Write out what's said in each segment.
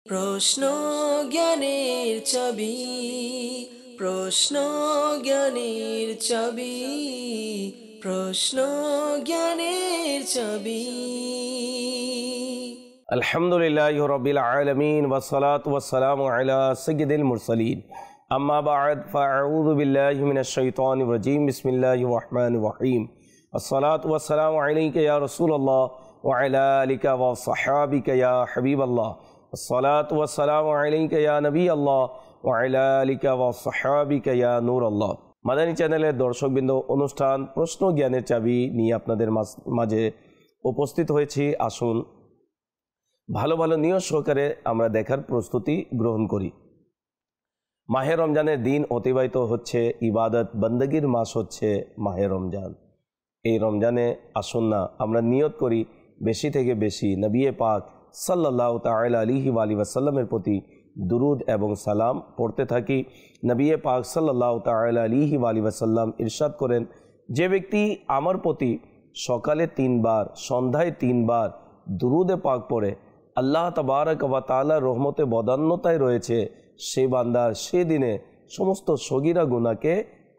প্রশ্ন জ্ঞানের চাবি, প্রশ্ন জ্ঞানের চাবি, প্রশ্ন জ্ঞানের চাবি। আলহামদুলিল্লাহি রাব্বিল আলামিন ওয়াসসালাতু ওয়াসসালামু আলা সাইয়্যিদিল মুরসালিন আম্মা বা'দ ফাআউযু বিল্লাহি মিনাশ শাইতানির রাজীম বিসমিল্লাহির রহমানির রহিম আসসালাতু ওয়াসসালামু আলাইকা ইয়া রাসূলুল্লাহ ওয়া আলা আলিকা ওয়া সাহবিকা ইয়া হাবিবাল্লাহ আসসালাতু ওয়াসসালামু আলাইকা ইয়া নবিয়াল্লাহ ওয়া আলা আলিকা ওয়া সাহবিকা ইয়া নূরাল্লাহ। মাদানী চ্যানেলের দর্শকবৃন্দ, অনুষ্ঠান প্রশ্ন জ্ঞানের চাবি নিয়ে আপনাদের মাঝে উপস্থিত হয়েছি। আসুন ভালো ভালো নিয়ত সহকারে আমরা দেখার প্রস্তুতি গ্রহণ করি। মাহে রমজানের দিন অতিবাহিত হচ্ছে, ইবাদত বন্দগির মাস হচ্ছে মাহে রমজান। এই রমজানে আসুন না আমরা নিয়ত করি বেশি থেকে বেশি নবী পাক সাল্লাল্লাহু তাআলা আলাইহি ওয়াসাল্লামের প্রতি দুরুদ এবং সালাম পড়তে থাকি। নবী পাক সাল্লাল্লাহু তাআলা আলাইহি ওয়াসাল্লাম ইরশাদ করেন, যে ব্যক্তি আমার প্রতি সকালে 3 বার সন্ধ্যায় 3 বার দুরুদে পাক পড়ে আল্লাহ তাবারক ওয়া তাআলার রহমতে বদান্যতায় রয়েছে, সে বান্দার সেদিনে সমস্ত সগীরা গুনাহকে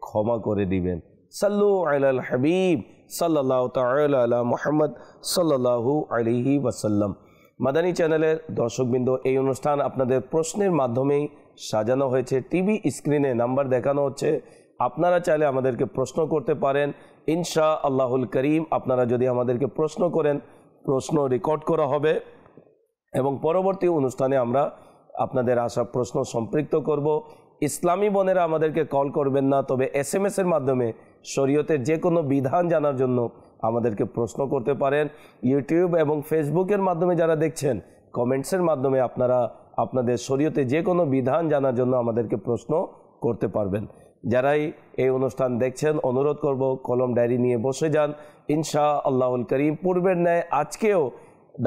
ক্ষমা করে দিবেন। সাল্লু আলাল হাবিব সাল্লাল্লাহু তাআলা আলা মুহাম্মদ সাল্লাল্লাহু আলাইহি ওয়াসাল্লাম। মাদানী চ্যানেলের দর্শকবৃন্দ, এই অনুষ্ঠান আপনাদের প্রশ্নের মাধ্যমেই সাজানো হয়েছে। টিভি স্ক্রিনে নাম্বার দেখানো হচ্ছে, আপনারা চাইলে আমাদেরকে প্রশ্ন করতে পারেন ইনশা আল্লাহুল করিম। আপনারা যদি আমাদেরকে প্রশ্ন করেন, প্রশ্ন রেকর্ড করা হবে এবং পরবর্তী অনুষ্ঠানে আমরা আপনাদের আসা প্রশ্ন সম্পৃক্ত করব। ইসলামী বোনেরা আমাদেরকে কল করবেন না, তবে SMS এর মাধ্যমে শরীয়তের যে কোনো বিধান জানার জন্য আমাদেরকে প্রশ্ন করতে পারেন। ইউটিউব এবং ফেসবুকের মাধ্যমে যারা দেখছেন, কমেন্টসের মাধ্যমে আপনারা আপনাদের শরীয়তে যে কোনো বিধান জানার জন্য আমাদেরকে প্রশ্ন করতে পারবেন। যারাই এই অনুষ্ঠান দেখছেন, অনুরোধ করব কলম ডায়েরি নিয়ে বসে যান ইনশা আল্লাহুল করিম। পূর্বের ন্যায় আজকেও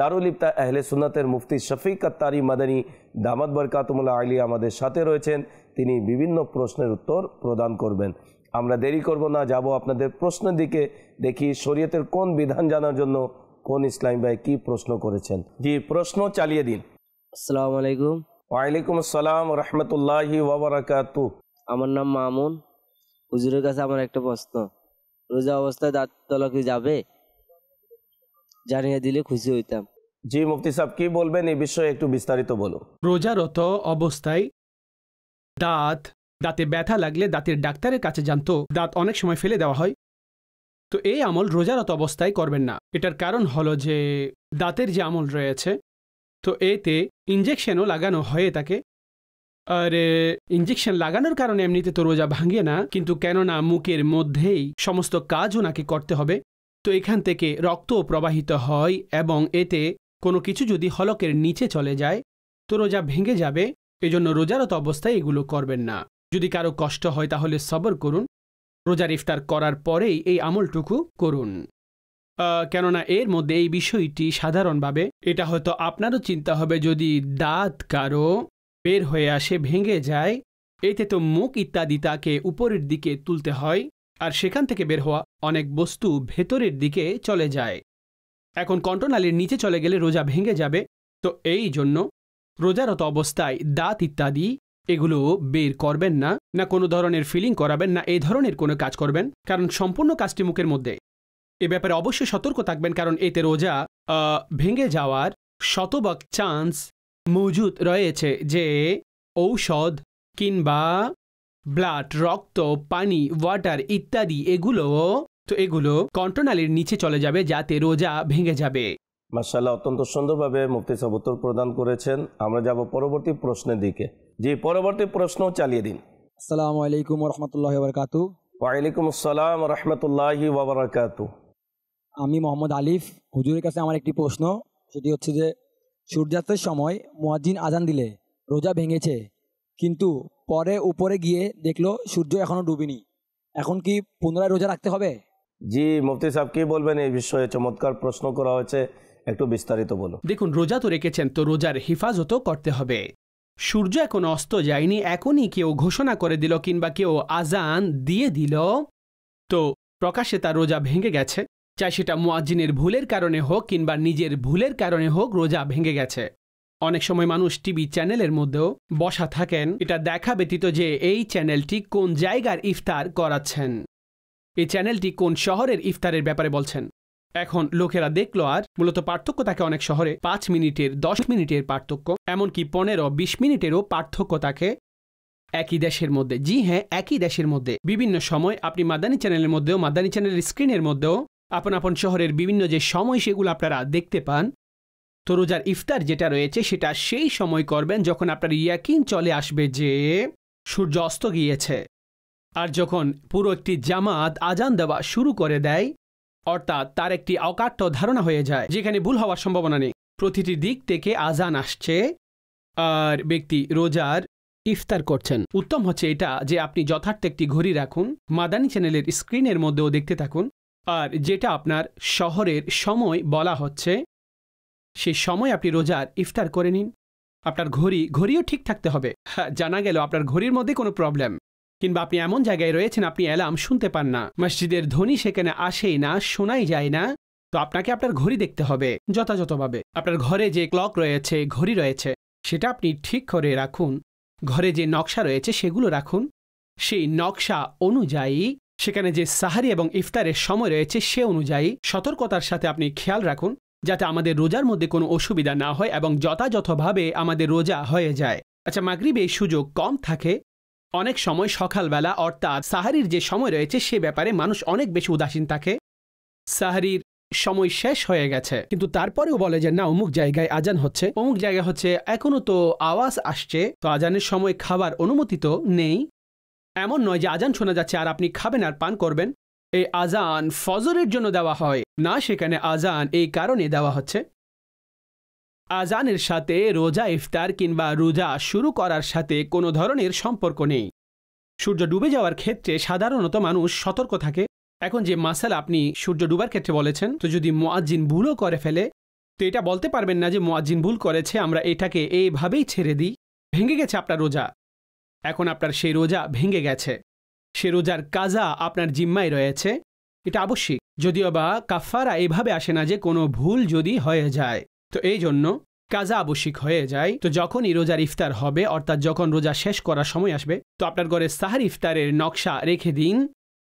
দারুল ইফতা আহলে সুন্নাতের মুফতি শফিক আত্তারি মাদানী দামাত বরকাতুমুল্লাহ আলী আমাদের সাথে রয়েছেন। তিনি বিভিন্ন প্রশ্নের উত্তর প্রদান করবেন। আমরা দেরি করব না, যাব আপনাদের প্রশ্নের দিকে। দেখি শরীয়তের কোন বিধান জানার জন্য কোন ইসলামী ভাই কি প্রশ্ন করেছেন। জি, প্রশ্ন চালিয়ে দিন। আসসালামু আলাইকুম। ওয়ালাইকুম আসসালাম রহমতুল্লাহি ওয়া বারাকাতুহু। আমার নাম মামুন। হুজুরের কাছে আমার একটা প্রশ্ন, রোজা অবস্থায় দাঁত তোলা কি যাবে? জানিয়ে দিলে খুশি হইতাম। জি মুফতি সাহেব, কি বলবেন এই বিষয়ে একটু বিস্তারিত বলুন। রোজারত অবস্থায় দাঁতে ব্যথা লাগলে দাঁতের ডাক্তারের কাছে জানতো, দাঁত অনেক সময় ফেলে দেওয়া হয়। তো এই আমল রোজারত অবস্থায় করবেন না। এটার কারণ হলো যে দাঁতের যে আমল রয়েছে, তো এতে ইঞ্জেকশনও লাগানো হয়ে থাকে। আর ইঞ্জেকশন লাগানোর কারণে এমনিতে তো রোজা ভাঙে না, কিন্তু কেননা মুখের মধ্যেই সমস্ত কাজ ওনাকে করতে হবে, তো এখান থেকে রক্তও প্রবাহিত হয় এবং এতে কোনো কিছু যদি হলকের নিচে চলে যায় তো রোজা ভেঙে যাবে। এজন্য রোজারত অবস্থায় এগুলো করবেন না। যদি কারো কষ্ট হয় তাহলে সবর করুন, রোজার ইফতার করার পরেই এই আমলটুকু করুন। কেননা এর মধ্যে এই বিষয়টি সাধারণভাবে এটা হয়তো আপনারও চিন্তা হবে, যদি দাঁত কারো বের হয়ে আসে, ভেঙে যায়, এতে তো মুখ ইত্যাদি তাকে উপরের দিকে তুলতে হয়, আর সেখান থেকে বের হওয়া অনেক বস্তু ভেতরের দিকে চলে যায়। এখন কণ্ঠনালীর নিচে চলে গেলে রোজা ভেঙে যাবে। তো এই জন্য রোজারত অবস্থায় দাঁত ইত্যাদি এগুলো বের করবেন না, না কোনো ধরনের ফিলিং করাবেন না, এই ধরনের কোনো কাজ করবেন, কারণ সম্পূর্ণ কাজটি মুখের মধ্যে। এ ব্যাপারে অবশ্যই সতর্ক থাকবেন, কারণ এতে রোজা ভেঙে যাওয়ার শতভাগ চান্স মজুদ রয়েছে। যে ঔষধ কিংবা ব্লাড, রক্ত, পানি, ওয়াটার ইত্যাদি এগুলো কণ্ঠনালীর নিচে চলে যাবে, যাতে রোজা ভেঙে যাবে। মাশাআল্লাহ, অত্যন্ত সুন্দরভাবে মুফতি সাহেব উত্তর প্রদান করেছেন। আমরা যাব পরবর্তী প্রশ্নের দিকে। জি, পরবর্তী প্রশ্ন চালিয়ে দিন। আসসালামু আলাইকুম ওয়া রাহমাতুল্লাহি ওয়া বারাকাতুহু। ওয়ালাইকুম আসসালাম ওয়া রাহমাতুল্লাহি ওয়া বারাকাতুহু। আমি মোহাম্মদ আলিফ। হুজুরের কাছে আমার একটি প্রশ্ন, সেটি হচ্ছে যে সূর্যাস্তের সময় মুয়াজ্জিন আজান দিলে রোজা ভেঙেছে, কিন্তু পরে উপরে গিয়ে দেখলো সূর্য এখনো ডুবেনি, এখন কি পুনরায় রোজা রাখতে হবে? জি মুফতি সাহেব, কি বলবেন এই বিষয়ে? চমৎকার প্রশ্ন করা হয়েছে, একটু বিস্তারিত বলুন। দেখুন, রোজা তো রেখেছেন, তো রোজার হেফাজতও করতে হবে। সূর্য এখন অস্ত যায়নি, এখনই কেউ ঘোষণা করে দিল কিংবা কেউ আজান দিয়ে দিল, তো প্রকাশ্যে তার রোজা ভেঙে গেছে। চাই সেটা মুয়াজ্জিনের ভুলের কারণে হোক কিংবা নিজের ভুলের কারণে হোক, রোজা ভেঙে গেছে। অনেক সময় মানুষ টিভি চ্যানেলের মধ্যেও বসা থাকেন এটা দেখা ব্যতীত যে এই চ্যানেলটি কোন জায়গার ইফতার করাচ্ছেন, এই চ্যানেলটি কোন শহরের ইফতারের ব্যাপারে বলছেন। এখন লোকেরা দেখলো আর মূলত পার্থক্য থাকে অনেক শহরে 5 মিনিটের 10 মিনিটের পার্থক্য, এমনকি 15-20 মিনিটেরও পার্থক্য থাকে একই দেশের মধ্যে। জি হ্যাঁ, একই দেশের মধ্যে বিভিন্ন সময় আপনি মাদানী চ্যানেলের মধ্যেও, মাদানী চ্যানেলের স্ক্রিনের মধ্যেও আপন আপন শহরের বিভিন্ন যে সময় সেগুলো আপনারা দেখতে পান। তো রোজার ইফতার যেটা রয়েছে সেটা সেই সময় করবেন যখন আপনার ইয়াকিন চলে আসবে যে সূর্য অস্ত গিয়েছে। আর যখন পুরো একটি জামাত আজান দেওয়া শুরু করে দেয়, অর্থাৎ তার একটি অকাট্য ধারণা হয়ে যায় যেখানে ভুল হওয়ার সম্ভাবনা নেই, প্রতিটি দিক থেকে আজান আসছে আর ব্যক্তি রোজার ইফতার করছেন, উত্তম হচ্ছে এটা যে আপনি যথার্থ একটি ঘড়ি রাখুন, মাদানী চ্যানেলের স্ক্রিনের মধ্যেও দেখতে থাকুন, আর যেটা আপনার শহরের সময় বলা হচ্ছে সেই সময় আপনি রোজার ইফতার করে নিন। আপনার ঘড়িও ঠিক থাকতে হবে। জানা গেল আপনার ঘড়ির মধ্যে কোনো প্রবলেম, কিংবা আপনি এমন জায়গায় রয়েছেন আপনি অ্যালার্ম শুনতে পান না, মসজিদের ধ্বনি সেখানে আসেই না, শোনাই যায় না, তো আপনাকে আপনার ঘড়ি দেখতে হবে যথাযথভাবে। আপনার ঘরে যে ক্লক রয়েছে, ঘড়ি রয়েছে, সেটা আপনি ঠিক করে রাখুন। ঘরে যে নকশা রয়েছে সেগুলো রাখুন, সেই নকশা অনুযায়ী সেখানে যে সাহারি এবং ইফতারের সময় রয়েছে সে অনুযায়ী সতর্কতার সাথে আপনি খেয়াল রাখুন যাতে আমাদের রোজার মধ্যে কোনো অসুবিধা না হয় এবং যথাযথভাবে আমাদের রোজা হয়ে যায়। আচ্ছা, মাগরিবে এই সুযোগ কম থাকে। অনেক সময় সকালবেলা অর্থাৎ সাহারির যে সময় রয়েছে সে ব্যাপারে মানুষ অনেক বেশি উদাসীন থাকে। সাহারির সময় শেষ হয়ে গেছে কিন্তু তারপরেও বলে যে না অমুক জায়গায় আজান হচ্ছে, অমুক জায়গায় হচ্ছে, এখনো তো আওয়াজ আসছে, তো আজানের সময় খাবার অনুমতি তো নেই। এমন নয় যে আজান শোনা যাচ্ছে আর আপনি খাবেন আর পান করবেন। এই আজান ফজরের জন্য দেওয়া হয় না, সেখানে আজান এই কারণে দেওয়া হচ্ছে আজানের সাথে রোজা ইফতার কিংবা রোজা শুরু করার সাথে কোনো ধরনের সম্পর্ক নেই। সূর্য ডুবে যাওয়ার ক্ষেত্রে সাধারণত মানুষ সতর্ক থাকে। এখন যে মাসালা আপনি সূর্য ডুবার ক্ষেত্রে বলেছেন, তো যদি মুয়াজ্জিন ভুলও করে ফেলে তো এটা বলতে পারবেন না যে মুয়াজ্জিন ভুল করেছে, আমরা এটাকে এইভাবেই ছেড়ে দিই, ভেঙে গেছে আপনার রোজা। এখন আপনার সেই রোজা ভেঙে গেছে, সে রোজার কাজা আপনার জিম্মায় রয়েছে, এটা আবশ্যিক। যদিও বা কাফারা এইভাবে আসে না যে কোনো ভুল যদি হয়ে যায়, তো এই জন্য কাজা আবশ্যিক হয়ে যায়। তো যখনই রোজার ইফতার হবে অর্থাৎ যখন রোজা শেষ করার সময় আসবে, তো আপনার ঘরে সাহার ইফতারের নকশা রেখে দিন,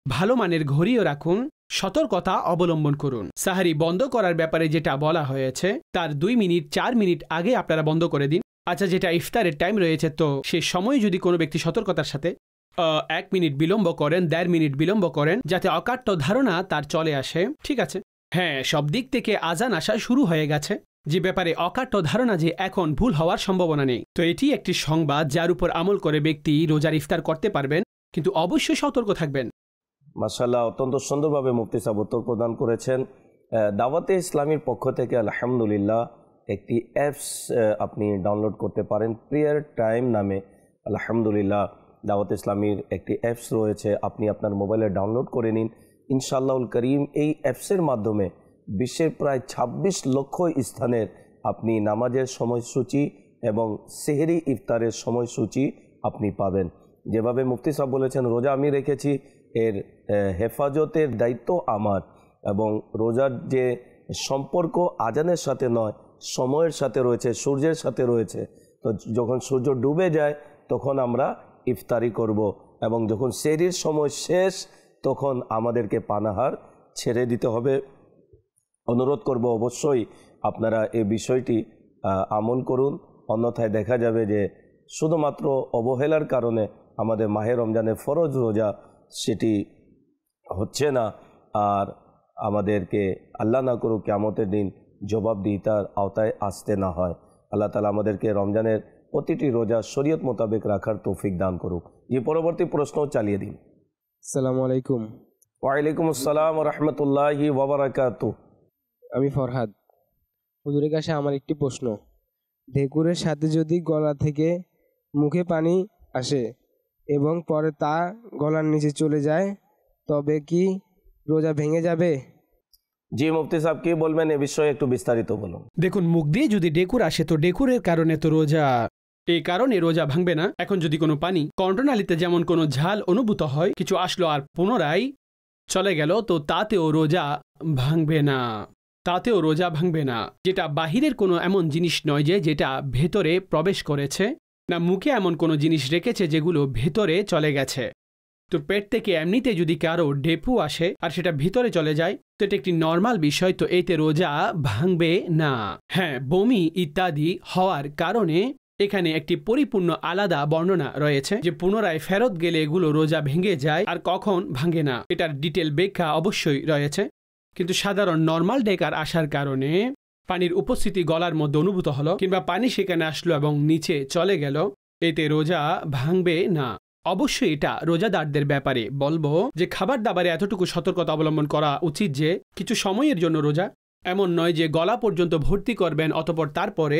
ভালো মানের ঘড়িও রাখুন, সতর্কতা অবলম্বন করুন। সাহারি বন্ধ করার ব্যাপারে যেটা বলা হয়েছে তার 2 মিনিট 4 মিনিট আগে আপনারা বন্ধ করে দিন। আচ্ছা, যেটা ইফতারের টাইম রয়েছে তো সে সময় যদি কোনো ব্যক্তি সতর্কতার সাথে 1 মিনিট বিলম্ব করেন, 1.5 মিনিট বিলম্ব করেন, যাতে অকাট্য ধারণা তার চলে আসে, ঠিক আছে। হ্যাঁ, সব দিক থেকে আজান আসা শুরু হয়ে গেছে, যে ব্যাপারে অকাট্য ধারণা যে এখন ভুল হওয়ার সম্ভাবনা নেই। তো এটি একটি সংবাদ যার উপর আমল করে ব্যক্তি রোজার ইফতার করতে পারবেন, কিন্তু অবশ্যই সতর্ক থাকবেন। মাশাআল্লাহ, অত্যন্ত সুন্দরভাবে মুফতি সাহেব উত্তর প্রদান করেছেন। দাওয়াতে ইসলামীর পক্ষ থেকে আলহামদুলিল্লাহ একটি অ্যাপস আপনি ডাউনলোড করতে পারেন, প্রেয়ার টাইম নামে। আলহামদুলিল্লাহ দাওয়াতে ইসলামীর একটি অ্যাপস রয়েছে, আপনি আপনার মোবাইলে ডাউনলোড করে নিন। ইনশাআল্লাহুল করিম এই অ্যাপসের মাধ্যমে বিশ্বের প্রায় 26 লক্ষ স্থানের আপনি নামাজের সময়সূচি এবং সেহরি ইফতারের সময়সূচি আপনি পাবেন। যেভাবে মুফতি সাহেব বলেছেন রোজা আমি রেখেছি, এর হেফাজতের দায়িত্ব আমার, এবং রোজার যে সম্পর্ক আজানের সাথে নয়, সময়ের সাথে রয়েছে, সূর্যের সাথে রয়েছে। তো যখন সূর্য ডুবে যায় তখন আমরা ইফতারি করব, এবং যখন সেহরির সময় শেষ তখন আমাদেরকে পানাহার ছেড়ে দিতে হবে। অনুরোধ করব অবশ্যই আপনারা এই বিষয়টি আমল করুন, অন্যথায় দেখা যাবে যে শুধুমাত্র অবহেলার কারণে আমাদের মাহে রমজানের ফরজ রোজা সেটি হচ্ছে না, আর আমাদেরকে আল্লাহ না করুক কিয়ামতের দিন জবাবদিহিতার আওতায় আসতে না হয়। আল্লাহ তাআলা আমাদেরকে রমজানের প্রতিটি রোজা শরীয়ত মোতাবেক রাখার তৌফিক দান করুক। যে পরবর্তী প্রশ্ন চালিয়ে দিন। আসসালামু আলাইকুম। ওয়ালাইকুম আসসালাম ওয়া রাহমাতুল্লাহি ওয়া বারাকাতুহু। আমি ফরহাদ। হুজুরের কাছে আমার একটি প্রশ্ন, ঢেকুরের সাথে যদি গলা থেকে মুখে পানি আসে এবং পরে তা গলার নিচে চলে যায় তবে কি রোজা ভেঙে যাবে? জি মুফতি সাহেব কি বলবেন এ বিষয়ে একটু বিস্তারিত বলুন। দেখুন, মুখ দিয়ে যদি ডেকুর আসে তো ডেকুরের কারণে তো রোজা, এই কারণে রোজা ভাঙবে না। এখন যদি কোনো পানি কণ্ঠনালীতে যেমন কোনো ঝাল অনুভূত হয়, কিছু আসলো আর পুনরায় চলে গেল, তো তাতেও রোজা ভাঙবে না। তাতেও রোজা ভাঙবে না। যেটা বাহিরের কোনো এমন জিনিস নয় যেটা ভেতরে প্রবেশ করেছে, না মুখে এমন কোনো জিনিস রেখেছে যেগুলো ভেতরে চলে গেছে। তো পেট থেকে এমনিতে যদি কারো ডেপু আসে আর সেটা ভিতরে চলে যায়, তো এটা একটি নর্মাল বিষয়, তো এতে রোজা ভাঙবে না। হ্যাঁ, বমি ইত্যাদি হওয়ার কারণে এখানে একটি পরিপূর্ণ আলাদা বর্ণনা রয়েছে যে পুনরায় ফেরত গেলে এগুলো রোজা ভেঙে যায় আর কখন ভাঙে না, এটার ডিটেল ব্যাখ্যা অবশ্যই রয়েছে। কিন্তু সাধারণ নর্মাল ডেকার আসার কারণে পানির উপস্থিতি গলার মধ্যে অনুভূত হলো কিংবা পানি সেখানে আসলো এবং নিচে চলে গেল, এতে রোজা ভাঙবে না। অবশ্যই এটা রোজাদারদের ব্যাপারে বলবো যে খাবার দাবারে এতটুকু সতর্কতা অবলম্বন করা উচিত যে কিছু সময়ের জন্য রোজা, এমন নয় যে গলা পর্যন্ত ভর্তি করবেন অতঃপর তারপরে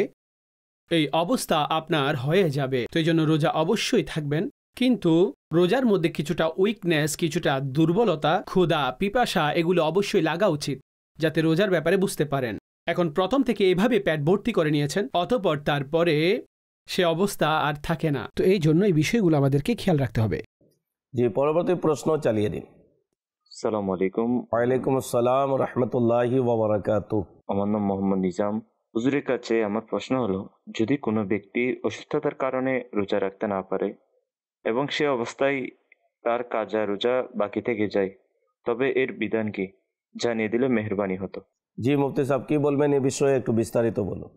এই অবস্থা আপনার হয়ে যাবে। তো এই জন্য রোজা অবশ্যই থাকবেন, কিন্তু রোজার মধ্যে কিছুটা উইকনেস, কিছুটা দুর্বলতা, ক্ষুধা, পিপাসা এগুলো অবশ্যই লাগা উচিত যাতে রোজার ব্যাপারে বুঝতে পারেন। এখন প্রথম থেকে এভাবে পেট ভর্তি করে নিয়েছেন, অতঃপর তারপরে সে অবস্থা আর থাকে না। তো এই জন্য এই বিষয়গুলো আমাদেরকে খেয়াল রাখতে হবে। জি, পরবর্তী প্রশ্ন চালিয়ে দিন। আসসালামু আলাইকুম। ওয়ালাইকুম আসসালাম রহমতুল্লাহি ওয়া বারাকাতুহু। আমার নাম মোহাম্মদ নিজাম। হুজুরের কাছে আমার প্রশ্ন হলো, যদি কোনো ব্যক্তি অসুস্থতার কারণে রোজা রাখতে না পারে এবং সে অবস্থায় তার কাজা রোজা বাকি থেকে যায়, তবে এর বিধান কি জানিয়ে দিলে মেহরবানি হতো। জি মুফতি সাহেব, কি বলবেন এ বিষয়ে একটু বিস্তারিত বলুন।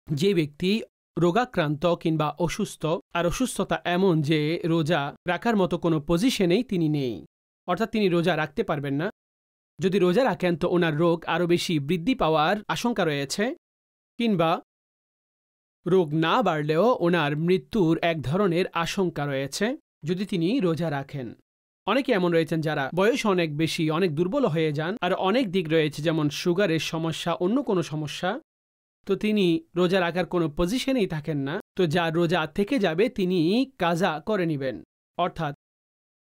যে ব্যক্তি রোগাক্রান্ত কিংবা অসুস্থ, আর অসুস্থতা এমন যে রোজা রাখার মতো কোনো পজিশনেই তিনি নেই, অর্থাৎ তিনি রোজা রাখতে পারবেন না। যদি রোজা রাখেন তো ওনার রোগ আরও বেশি বৃদ্ধি পাওয়ার আশঙ্কা রয়েছে, কিংবা রোগ না বাড়লেও ওনার মৃত্যুর এক ধরনের আশঙ্কা রয়েছে যদি তিনি রোজা রাখেন। অনেকে এমন রয়েছেন যারা বয়স অনেক বেশি, অনেক দুর্বল হয়ে যান, আর অনেক দিক রয়েছে যেমন সুগারের সমস্যা, অন্য কোনো সমস্যা, তো তিনি রোজা রাখার কোনো পজিশনেই থাকেন না। তো যার রোজা থেকে যাবে তিনি কাজা করে নেবেন, অর্থাৎ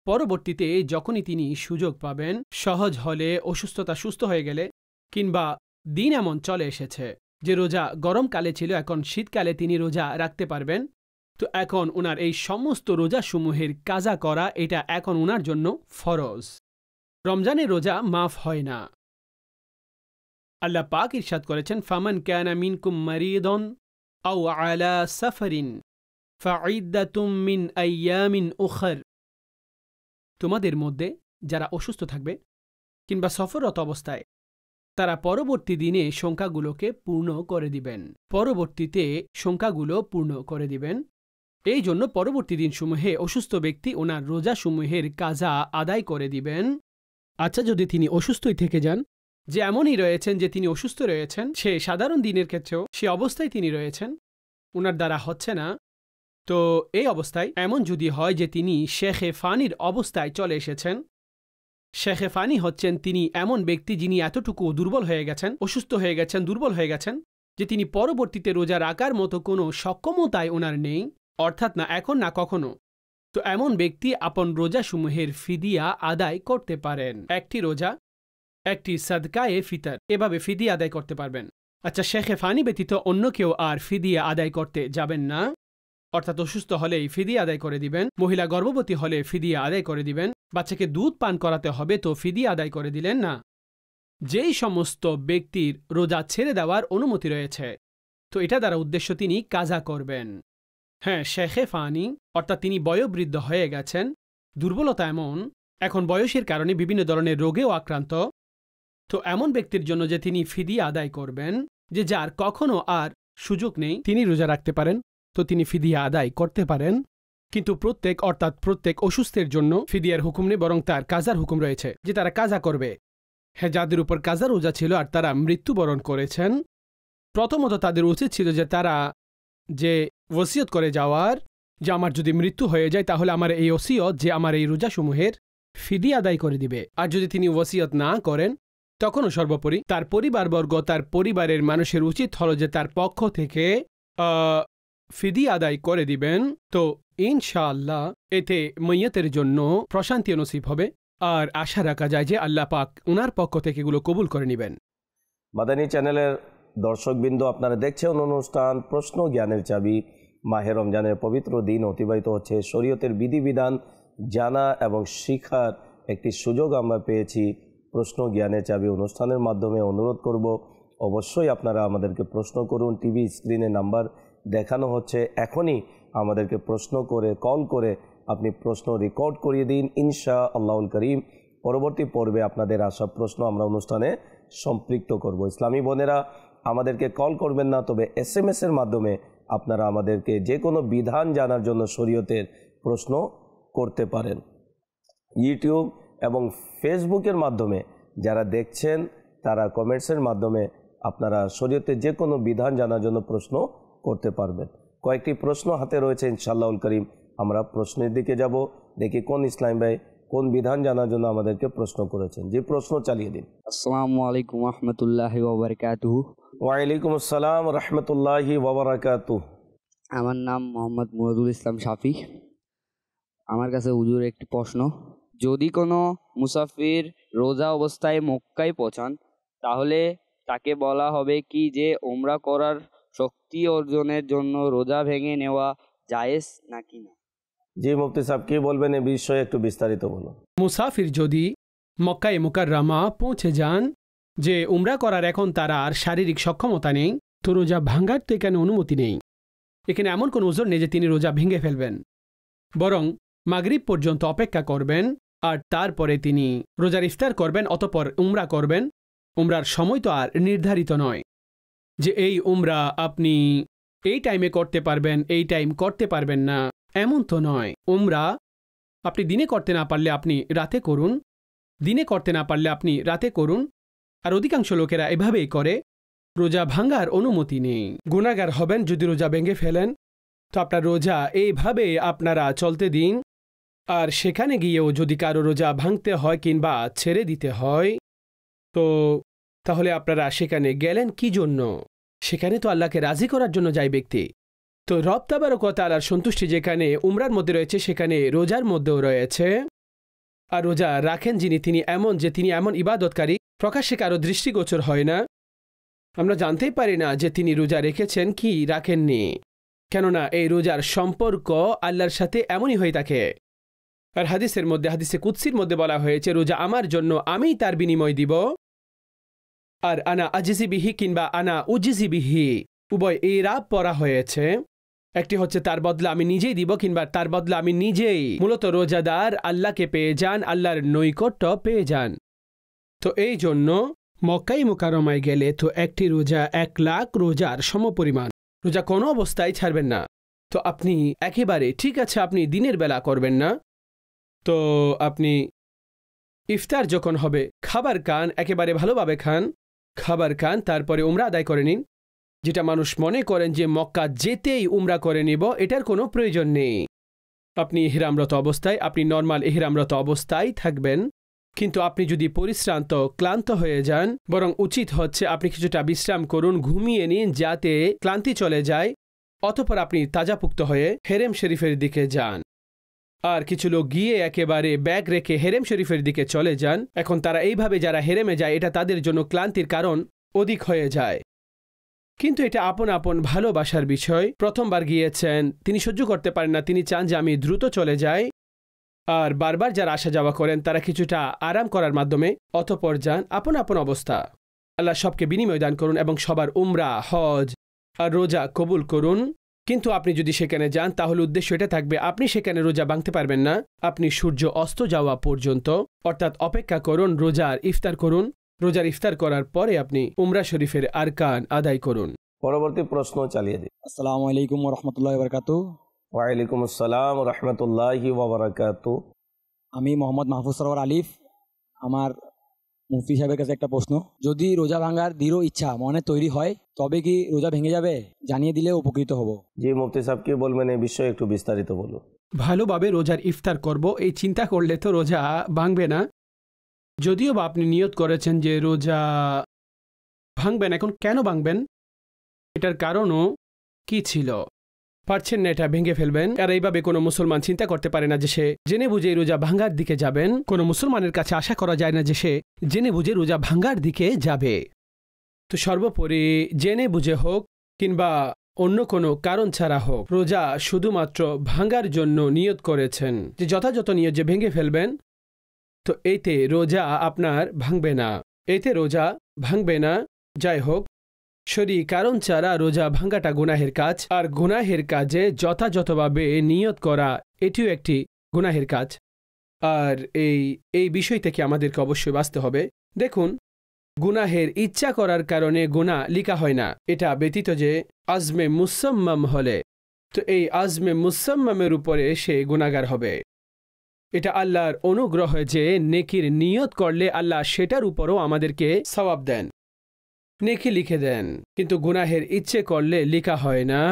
পরবর্তীতে যখনই তিনি সুযোগ পাবেন, সহজ হলে, অসুস্থতা সুস্থ হয়ে গেলে, কিংবা দিন এমন চলে এসেছে যে রোজা গরমকালে ছিল, এখন শীতকালে তিনি রোজা রাখতে পারবেন, তো এখন উনার এই সমস্ত রোজাসমূহের কাজা করা এটা এখন উনার জন্য ফরজ। রমজানের রোজা মাফ হয় না। আল্লাহ পাক ইরশাদ করেছেন, ফামান কানা মিনকুম মারিদন আও আলা সাফারিন ফাইদ্দাতুম মিন আইয়ামিন উখর। তোমাদের মধ্যে যারা অসুস্থ থাকবে কিংবা সফররত অবস্থায়, তারা পরবর্তী দিনে সংখ্যাগুলোকে পূর্ণ করে দিবেন, পরবর্তীতে সংখ্যাগুলো পূর্ণ করে দিবেন। এই জন্য পরবর্তী দিনসমূহে অসুস্থ ব্যক্তি ওনার রোজাসমূহের কাজা আদায় করে দিবেন। আচ্ছা, যদি তিনি অসুস্থই থেকে যান, যে এমনই রয়েছেন যে তিনি অসুস্থ রয়েছেন, সে সাধারণ দিনের ক্ষেত্রেও সে অবস্থায় তিনি রয়েছেন, ওনার দ্বারা হচ্ছে না, তো এই অবস্থায় এমন যদি হয় যে তিনি শেখে ফানির অবস্থায় চলে এসেছেন। শেখে ফানি হচ্ছেন তিনি এমন ব্যক্তি যিনি এতটুকু দুর্বল হয়ে গেছেন, অসুস্থ হয়ে গেছেন, দুর্বল হয়ে গেছেন যে তিনি পরবর্তীতে রোজা রাখার মতো কোনো সক্ষমতায় ওনার নেই, অর্থাৎ না এখন না কখনো। তো এমন ব্যক্তি আপন রোজাসমূহের ফিদিয়া আদায় করতে পারেন। একটি রোজা, একটি সাদকায়ে ফিতর, এভাবে ফিদিয়া আদায় করতে পারবেন। আচ্ছা, শেখে ফানি ব্যতীত অন্য কেউ আর ফিদিয়া আদায় করতে যাবেন না, অর্থাৎ অসুস্থ হলেই ফিদিয়া আদায় করে দিবেন, মহিলা গর্ভবতী হলে ফিদিয়া আদায় করে দিবেন, বাচ্চাকে দুধ পান করাতে হবে তো ফিদিয়া আদায় করে দিলেন না। যেই সমস্ত ব্যক্তির রোজা ছেড়ে দেওয়ার অনুমতি রয়েছে, তো এটা দ্বারা উদ্দেশ্য তিনি কাজা করবেন। হ্যাঁ, শেখে ফানি অর্থাৎ তিনি বয়োবৃদ্ধ হয়ে গেছেন, দুর্বলতা এমন, এখন বয়সের কারণে বিভিন্ন ধরনের রোগেও আক্রান্ত, তো এমন ব্যক্তির জন্য যে তিনি ফিদিয়া আদায় করবেন, যে যার কখনো আর সুযোগ নেই তিনি রোজা রাখতে পারেন, তো তিনি ফিদিয়া আদায় করতে পারেন। কিন্তু প্রত্যেক অসুস্থের জন্য ফিদিয়ার হুকুম নেই, বরং তার কাজার হুকুম রয়েছে যে তারা কাজা করবে। হ্যাঁ, যাদের উপর কাজা রোজা ছিল আর তারা মৃত্যুবরণ করেছেন, প্রথমত তাদের উচিত ছিল যে তারা যে ওসিয়ত করে যাওয়ার যে আমার যদি মৃত্যু হয়ে যায় তাহলে আমার এই ওসিয়ত যে আমার এই রোজাসমূহের ফিদিয়া আদায় করে দিবে। আর যদি তিনি ওসিয়ত না করেন, তখনও সর্বোপরি তার পরিবারবর্গ, তার পরিবারের মানুষের উচিত হল যে তার পক্ষ থেকে ফিদিয়া আদায় করে দিবেন। তো ইনশাআল্লাহ এতে মইয়তের জন্য প্রশান্তি নসিব হবে, আর আশা রাখা যায় যে আল্লাহ পাক উনার পক্ষ থেকে এগুলো কবুল করে নেবেন। মাদানী চ্যানেলের দর্শকবৃন্দ, আপনারা দেখছেন অনুষ্ঠান প্রশ্ন জ্ঞানের চাবি। মাহে রমজানের পবিত্র দিন অতিবাহিত হচ্ছে, শরীয়তের বিধিবিধান জানা এবং শিখার একটি সুযোগ আমরা পেয়েছি প্রশ্ন জ্ঞানের চাবি অনুষ্ঠানের মাধ্যমে। অনুরোধ করব অবশ্যই আপনারা আমাদেরকে প্রশ্ন করুন। টিভি স্ক্রিনে নাম্বার দেখানো হচ্ছে, এখনই আমাদেরকে প্রশ্ন করে কল করে আপনি প্রশ্ন রেকর্ড করিয়ে দিন। ইনশা আল্লাহুল করিম পরবর্তী পর্বে আপনাদের আসা প্রশ্ন আমরা অনুষ্ঠানে সম্পৃক্ত করব। ইসলামী বোনেরা, আমাদেরকে কল করবেন না, তবে SMS-এর মাধ্যমে আপনারা আমাদেরকে যে কোনো বিধান জানার জন্য শরীয়তের প্রশ্ন করতে পারেন। ইউটিউব এবং ফেসবুকের মাধ্যমে যারা দেখছেন তারা কমেন্টসের মাধ্যমে আপনারা শরীয়তের যে কোনো বিধান জানার জন্য প্রশ্ন করতে পারবেন। কয়েকটি প্রশ্ন হাতে রয়েছে, ইনশাআল্লাহুল করিম আমরা প্রশ্নের দিকে যাব। দেখি কোন ইসলাম ভাই কোন বিধান জানার জন্য আমাদেরকে প্রশ্ন করেছেন। যে প্রশ্ন চালিয়ে দিন। আসসালামু আলাইকুম রহমতুল্লাহি ওয়া বারাকাতুহু। ওয়ালাইকুম আসসালাম রহমতুল্লাহি ওয়া বারাকাতুহু। আমার নাম মোহাম্মদ মুরাদুল ইসলাম শাফি। আমার কাছে হুজুর একটি প্রশ্ন, যদি কোনো মুসাফির রোজা অবস্থায় মক্কায় পৌঁছান তাহলে তাকে বলা হবে কি যে উমরা করার শক্তি অর্জনের জন্য রোজা ভেঙে নেওয়া জায়েজ নাকি না? জি মুফতি সাহেব কি বলবেন এই বিষয়ে, একটু বিস্তারিত বলুন। মুসাফির যদি মক্কায় মুকাররমা পৌঁছে যান যে উমরা করার এখন তার আর শারীরিক সক্ষমতা নেই, তো রোজা ভাঙার তো এখানে অনুমতি নেই। এখানে এমন কোনো ওজোর নেই যে তিনি রোজা ভেঙে ফেলবেন, বরং মাগরিব পর্যন্ত অপেক্ষা করবেন আর তারপরে তিনি রোজার ইফতার করবেন, অতঃপর উমরা করবেন। উমরার সময় তো আর নির্ধারিত নয় যে এই উমরা আপনি এই টাইমে করতে পারবেন, এই টাইম করতে পারবেন না, এমন তো নয়। উমরা আপনি দিনে করতে না পারলে আপনি রাতে করুন, দিনে করতে না পারলে আপনি রাতে করুন। আর অধিকাংশ লোকেরা এভাবেই করে। রোজা ভাঙার অনুমতি নেই। গুনাহগার হবেন যদি রোজা ভেঙে ফেলেন, তো আপনার রোজা এইভাবে আপনারা চলতে দিন। আর সেখানে গিয়েও যদি কারো রোজা ভাঙতে হয় কিংবা ছেড়ে দিতে হয়, তো তাহলে আপনারা সেখানে গেলেন কি জন্য? সেখানে তো আল্লাহকে রাজি করার জন্য যায় ব্যক্তি। তো রব তাবারক ওয়া তাআলার সন্তুষ্টি যেখানে উমরার মধ্যে রয়েছে সেখানে রোজার মধ্যেও রয়েছে। আর রোজা রাখেন যিনি, তিনি এমন যে তিনি এমন ইবাদতকারী প্রকাশ্যে কারো দৃষ্টিগোচর হয় না। আমরা জানতেই পারি না যে তিনি রোজা রেখেছেন কি রাখেননি, কেননা এই রোজার সম্পর্ক আল্লাহর সাথে এমনই হয়ে থাকে। আর হাদিসের মধ্যে, হাদিসে কুদসির মধ্যে বলা হয়েছে রোজা আমার জন্য, আমিই তার বিনিময় দিব। আর আনা আজিজি বিহি কিংবা আনা উজিজি বিহি উভয় এই রাব পড়া হয়েছে। একটি হচ্ছে তার বদলা আমি নিজেই দিব, কিংবা তার বদলা আমি নিজেই। মূলত রোজাদার আল্লাহকে পেয়ে যান, আল্লাহর নৈকট্য পেয়ে যান। তো এই জন্য মক্কায় মুকাররমায় গেলে তো একটি রোজা 1,00,000 রোজার সমপরিমাণ। রোজা কোনো অবস্থায় ছাড়বেন না। তো আপনি একেবারে ঠিক আছে আপনি দিনের বেলা করবেন না, তো আপনি ইফতার যখন হবে খাবার খান, একেবারে ভালোভাবে খান, খাবার খান, তারপরে উমরা আদায় করে নিন। যেটা মানুষ মনে করেন যে মক্কা যেতেই উমরা করে নিব, এটার কোনো প্রয়োজন নেই। আপনি ইহরামরত অবস্থায়, আপনি নর্মাল ইহরামরত অবস্থায় থাকবেন। কিন্তু আপনি যদি পরিশ্রান্ত ক্লান্ত হয়ে যান, বরং উচিত হচ্ছে আপনি কিছুটা বিশ্রাম করুন, ঘুমিয়ে নিন যাতে ক্লান্তি চলে যায়। অতঃপর আপনি তাজাপুক্ত হয়ে হেরেম শরীফের দিকে যান। আর কিছু লোক গিয়ে একেবারে ব্যাগ রেখে হেরেম শরীফের দিকে চলে যান। এখন তারা এইভাবে যারা হেরেমে যায়, এটা তাদের জন্য ক্লান্তির কারণ অধিক হয়ে যায়। কিন্তু এটা আপন আপন ভালোবাসার বিষয়। প্রথমবার গিয়েছেন, তিনি সহ্য করতে পারেন না, তিনি চান যে আমি দ্রুত চলে যাই। আর বারবার যারা আসা যাওয়া করেন তারা কিছুটা আরাম করার মাধ্যমে অতঃপর যান। আপন আপন অবস্থা। আল্লাহ সবকে বিনিময় দান করুন এবং সবার উমরা, হজ আর রোজা কবুল করুন। কিন্তু আপনি যদি সেখানে যান তাহলে উদ্দেশ্য এটা থাকবে আপনি সেখানে রোজা ভাঙতে পারবেন না। আপনি সূর্য অস্ত যাওয়া পর্যন্ত অর্থাৎ অপেক্ষা করুন, রোজার ইফতার করুন। রোজার ইফতার করার পরে আপনি উমরা শরীফের আরকান আদায় করুন। পরবর্তী প্রশ্ন চালিয়ে দিন। আসসালামু আলাইকুম রহমতুল্লাহি ওয়া বারাকাতুহু। ওয়ালাইকুম আসসালাম রহমতুল্লাহি ওয়া বারাকাতুহু। আমি মোহাম্মদ মাহফুজ সরওয়ার আলিফ। আমার মুফতি সাহেবের কাছে একটা প্রশ্ন, যদি রোজা ভাঙার দৃঢ় ইচ্ছা মনে তৈরি হয় তবে কি রোজা ভেঙে যাবে? জানিয়ে দিলে উপকৃত হব। জি মুফতি সাহেব কি বলবেন এই বিষয়ে, একটু বিস্তারিত বলুন। ভালোভাবে রোজার ইফতার করব এই চিন্তা করলে তো রোজা ভাঙবে না। যদিও বা আপনি নিয়ত করেছেন যে রোজা ভাঙবেন, এখন কেন ভাঙবেন এটার কারণও কি ছিল? পারছেন না এটা ভেঙে ফেলবেন। আর এইভাবে কোনো মুসলমান চিন্তা করতে পারে না যে সে জেনে বুঝে রোজা ভাঙার দিকে যাবেন। কোনো মুসলমানের কাছে আশা করা যায় না যে সে জেনে বুঝে রোজা ভাঙার দিকে যাবে। তো সর্বোপরি জেনে বুঝে হোক কিংবা অন্য কোনো কারণ ছাড়া হোক, রোজা শুধুমাত্র ভাঙার জন্য নিয়ত করেছেন যে যথাযথ নিয়ত যে ভেঙে ফেলবেন, তো এতে রোজা আপনার ভাঙবে না, এতে রোজা ভাঙবে না। যাই হোক, শরীর কারণ ছাড়া রোজা ভাঙ্গাটা গুনাহের কাজ, আর গুনাহের কাজে যথাযথভাবে নিয়ত করা এটিও একটি গুনাহের কাজ। আর এই বিষয় থেকে আমাদেরকে অবশ্যই বাঁচতে হবে। দেখুন, গুনাহের ইচ্ছা করার কারণে গুনাহ লিখা হয় না, এটা ব্যতীত যে আজমে মুসাম্মাম হলে, তো এই আজমে মুসাম্মামের উপরে সে গুনাহগার হবে। এটা আল্লাহর অনুগ্রহ যে নেকির নিয়ত করলে আল্লাহ সেটার উপরও আমাদেরকে সওয়াব দেন, নেকি লিখে দেন। কিন্তু গুনাহের ইচ্ছে করলে লিখা হয় না,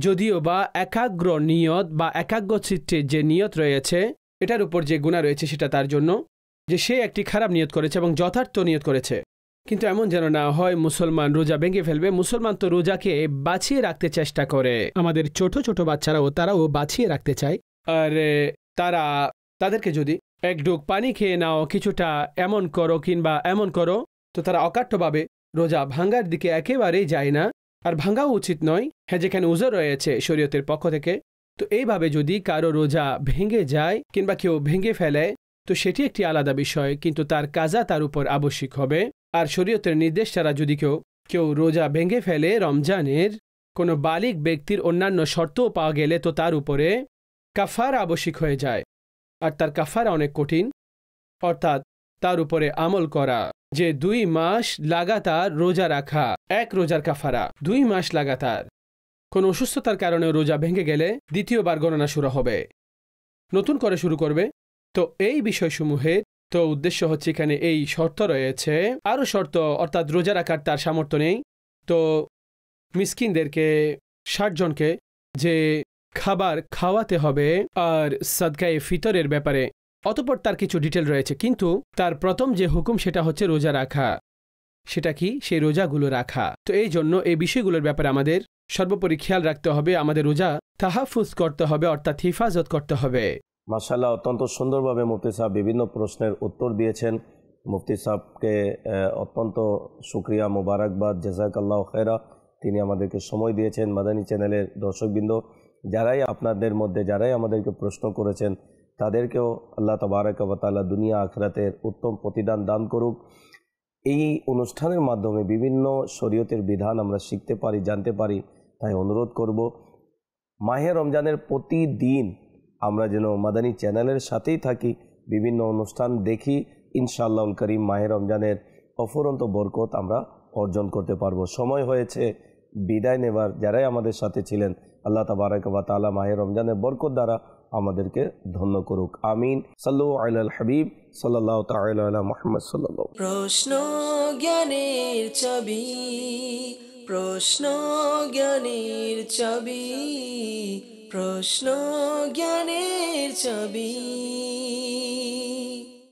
যদিও বা একাগ্র নিয়ত বা একাগ্র চিত্তে যে নিয়ত রয়েছে এটার উপর যে গুনাহ রয়েছে সেটা তার জন্য যে সে একটি খারাপ নিয়ত করেছে এবং যথার্থ নিয়ত করেছে। কিন্তু এমন যেন না হয় মুসলমান রোজা ভেঙে ফেলবে। মুসলমান তো রোজাকে বাঁচিয়ে রাখতে চেষ্টা করে, আমাদের ছোট ছোট বাচ্চারাও তারাও বাঁচিয়ে রাখতে চায়। আর তাদেরকে যদি এক ডুক পানি খেয়ে নাও, কিছুটা এমন করো কিংবা এমন করো, তো তারা অকাট্যভাবে রোজা ভাঙ্গার দিকে একেবারেই যায় না। আর ভাঙ্গাও উচিত নয়, হ্যাঁ, যেখানে উজর রয়েছে শরীয়তের পক্ষ থেকে। তো এইভাবে যদি কারো রোজা ভেঙে যায় কিংবা কেউ ভেঙে ফেলে তো সেটি একটি আলাদা বিষয়, কিন্তু তার কাজা তার উপর আবশ্যিক হবে। আর শরীয়তের নির্দেশ ছাড়া যদি কেউ রোজা ভেঙে ফেলে রমজানের, কোনো বালিগ ব্যক্তির অন্যান্য শর্তও পাওয়া গেলে তো তার উপরে কাফারা আবশ্যিক হয়ে যায়। আর তার কাফারা অনেক কঠিন, অর্থাৎ তার উপরে আমল করা যে 2 মাস লাগাতার রোজা রাখা, এক রোজার কাফারা 2 মাস লাগাতার। কোনো অসুস্থতার কারণে রোজা ভেঙে গেলে দ্বিতীয়বার গণনা শুরু হবে, নতুন করে শুরু করবে। তো এই বিষয়সমূহের তো উদ্দেশ্য হচ্ছে এখানে এই শর্ত রয়েছে, আরও শর্ত, অর্থাৎ রোজা রাখার তার সামর্থ্য নেই, তো মিসকিনদেরকে 60 জনকে যে খাবার খাওয়াতে হবে, আর সাদকায়ে ফিতরের ব্যাপারে অতঃপর তার কিছু ডিটেল রয়েছে। কিন্তু তার প্রথম যে হুকুম সেটা হচ্ছে রোজা রাখা। সেটা কি? সেই রোজাগুলো রাখা। তো এই জন্য এই বিষয়গুলোর ব্যাপারে আমাদের সর্বোপরি খেয়াল রাখতে হবে, আমাদের রোজা তাহাফুজ করতে হবে, অর্থাৎ হিফাজত করতে হবে। মাশাআল্লাহ, অত্যন্ত সুন্দরভাবে মুফতি সাহেব বিভিন্ন প্রশ্নের উত্তর দিয়েছেন। মুফতি সাহেবকে অত্যন্ত শুকরিয়া, মোবারকবাদ, জাযাকাল্লাহু খায়রা। তিনি আমাদেরকে সময় দিয়েছেন। মাদানী চ্যানেলের দর্শকবৃন্দ, যারাই আপনাদের মধ্যে যারাই আমাদেরকে প্রশ্ন করেছেন তাদেরকেও আল্লাহ তাবারাক ওয়া তাআলা দুনিয়া আখিরাতের উত্তম প্রতিদান দান করুক। এই অনুষ্ঠানের মাধ্যমে বিভিন্ন শরীয়তের বিধান আমরা শিখতে পারি, জানতে পারি। তাই অনুরোধ করব, মাহে রমজানের প্রতিদিন আমরা যেন মাদানী চ্যানেলের সাথেই থাকি, বিভিন্ন অনুষ্ঠান দেখি। ইনশাআল্লাহুল করিম মাহে রমজানের অফুরন্ত বরকত আমরা অর্জন করতে পারবো। সময় হয়েছে বিদায় নেবার। যারাই আমাদের সাথে ছিলেন, আল্লাহ তাবারাক ওয়া তাআলা মাহে রমজানের বরকত দ্বারা আমাদেরকে ধন্য করুক। আমিন। সাল্লু আলাল হাবিব সাল্লাল্লাহু তাআলা আলা মুহাম্মদ সাল্লাল্লাহু। প্রশ্ন জ্ঞানের চাবি, প্রশ্ন জ্ঞানের চাবি, প্রশ্ন জ্ঞানের চাবি।